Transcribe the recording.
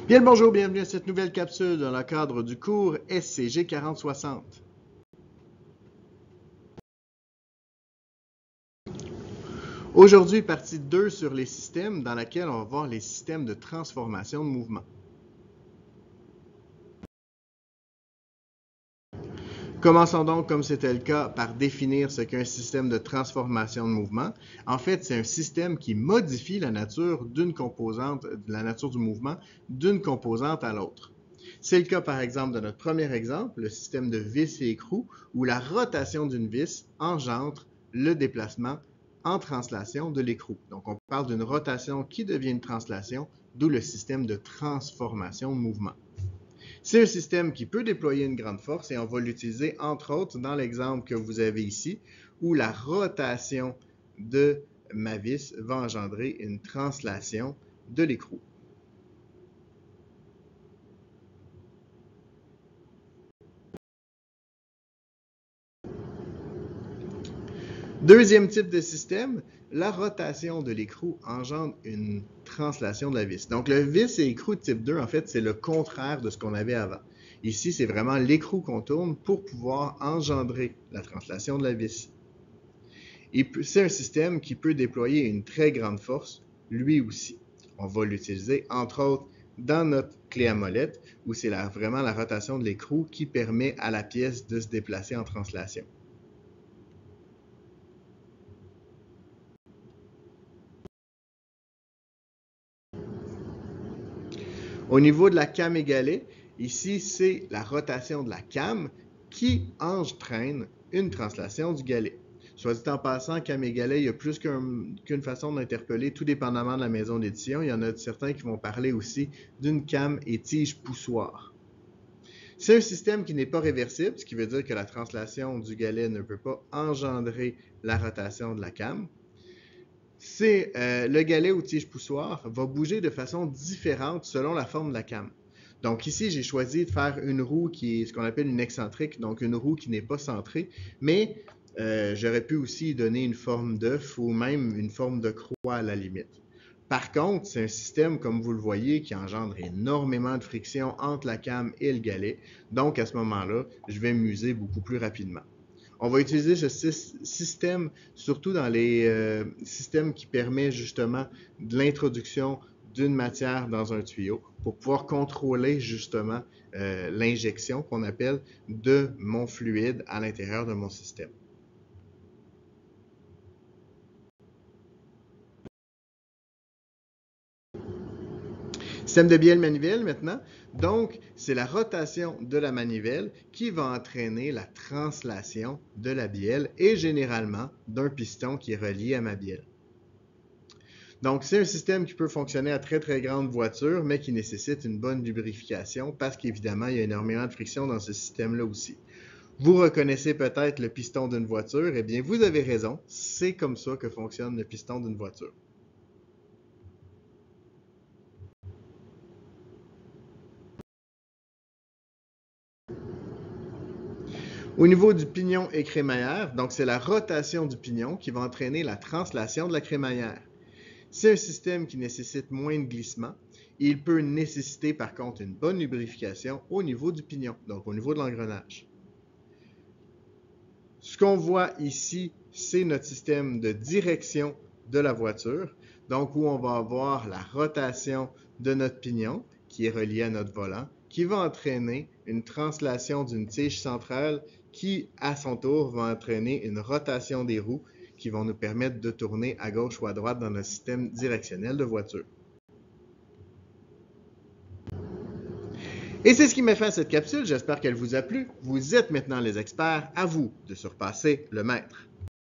Bien le bonjour, bienvenue à cette nouvelle capsule dans le cadre du cours SCG 4060. Aujourd'hui, partie 2 sur les systèmes dans laquelle on va voir les systèmes de transformation de mouvement. Commençons donc, comme c'était le cas, par définir ce qu'est un système de transformation de mouvement. En fait, c'est un système qui modifie la nature d'une composante, la nature du mouvement, d'une composante à l'autre. C'est le cas, par exemple, de notre premier exemple, le système de vis et écrou, où la rotation d'une vis engendre le déplacement en translation de l'écrou. Donc, on parle d'une rotation qui devient une translation, d'où le système de transformation de mouvement. C'est un système qui peut déployer une grande force et on va l'utiliser entre autres dans l'exemple que vous avez ici où la rotation de ma vis va engendrer une translation de l'écrou. Deuxième type de système, la rotation de l'écrou engendre une translation de la vis. Donc le vis et écrou type 2, en fait, c'est le contraire de ce qu'on avait avant. Ici, c'est vraiment l'écrou qu'on tourne pour pouvoir engendrer la translation de la vis. C'est un système qui peut déployer une très grande force, lui aussi. On va l'utiliser, entre autres, dans notre clé à molette, où c'est vraiment la rotation de l'écrou qui permet à la pièce de se déplacer en translation. Au niveau de la came égalée, ici, c'est la rotation de la came qui entraîne une translation du galet. Soit dit en passant, came et galet, il y a plus qu'une façon d'interpeller, tout dépendamment de la maison d'édition. Il y en a certains qui vont parler aussi d'une came et tige poussoir. C'est un système qui n'est pas réversible, ce qui veut dire que la translation du galet ne peut pas engendrer la rotation de la came. Le galet ou tige poussoir va bouger de façon différente selon la forme de la came. Donc ici, j'ai choisi de faire une roue qui est ce qu'on appelle une excentrique, donc une roue qui n'est pas centrée, mais j'aurais pu aussi donner une forme d'œuf ou même une forme de croix à la limite. Par contre, c'est un système, comme vous le voyez, qui engendre énormément de friction entre la came et le galet. Donc à ce moment-là, je vais m'user beaucoup plus rapidement. On va utiliser ce système surtout dans les systèmes qui permettent justement de l'introduction d'une matière dans un tuyau pour pouvoir contrôler justement l'injection qu'on appelle de mon fluide à l'intérieur de mon système. Système de bielle-manivelle maintenant. Donc, c'est la rotation de la manivelle qui va entraîner la translation de la bielle et généralement d'un piston qui est relié à ma bielle. Donc, c'est un système qui peut fonctionner à très grande voiture, mais qui nécessite une bonne lubrification parce qu'évidemment, il y a énormément de friction dans ce système-là aussi. Vous reconnaissez peut-être le piston d'une voiture. Eh bien, vous avez raison. C'est comme ça que fonctionne le piston d'une voiture. Au niveau du pignon et crémaillère, donc c'est la rotation du pignon qui va entraîner la translation de la crémaillère. C'est un système qui nécessite moins de glissement. Il peut nécessiter par contre une bonne lubrification au niveau du pignon, donc au niveau de l'engrenage. Ce qu'on voit ici, c'est notre système de direction de la voiture, donc où on va avoir la rotation de notre pignon qui est relié à notre volant, qui va entraîner une translation d'une tige centrale qui, à son tour, va entraîner une rotation des roues qui vont nous permettre de tourner à gauche ou à droite dans notre système directionnel de voiture. Et c'est ce qui met fin à cette capsule. J'espère qu'elle vous a plu. Vous êtes maintenant les experts. À vous de surpasser le maître.